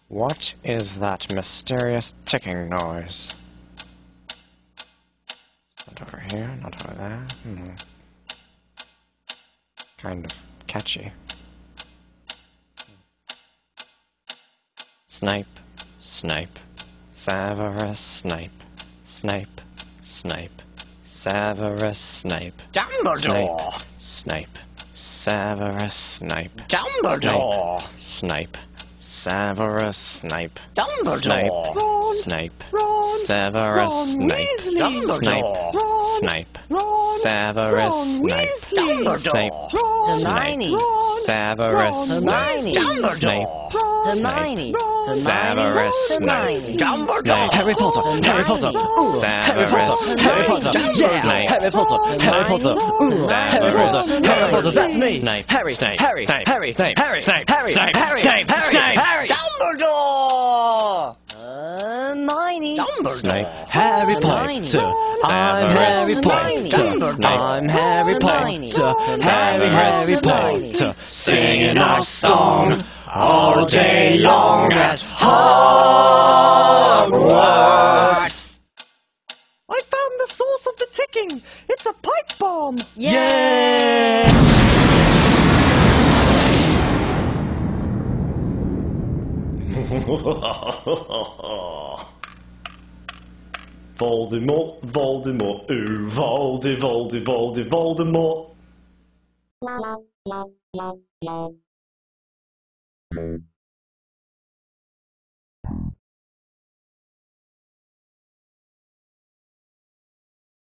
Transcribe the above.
What is that mysterious ticking noise? Not over here, not over there. Kind of catchy. Snipe, snipe, Severus Snape, Snape, Snape, Severus Snape, Dumbledore! Snape, Severus Snape, Dumbledore! Snape, Severus Snape, Dumbledore! Snape, Ron! Severus Ron Snape, Weasley! Snape, Ron! Snape, Ron! Severus Ron Snape, Weasley! Snape, Ron! Hermione. Severus Snape, Snape, Hermione. Severus Snape, Dumbledore! Harry Potter, Harry Potter, Severus Harry Potter, yeah, Harry Potter, Harry Potter, Harry Potter, Harry Potter, that's me, Snape, Harry, Snape, Harry, Snape, Harry, Snape, Harry, Snape, Harry, Snape, Harry, Snape, Harry, Snape, Dumbledore! Hermione. Snape, Harry Potter, I'm Harry Potter, I'm Harry Potter, Harry Potter, singing our song all day long at Hogwarts. I found the source of the ticking! It's a pipe bomb! Yay! Voldemort, Voldemort, ooh, Voldemort.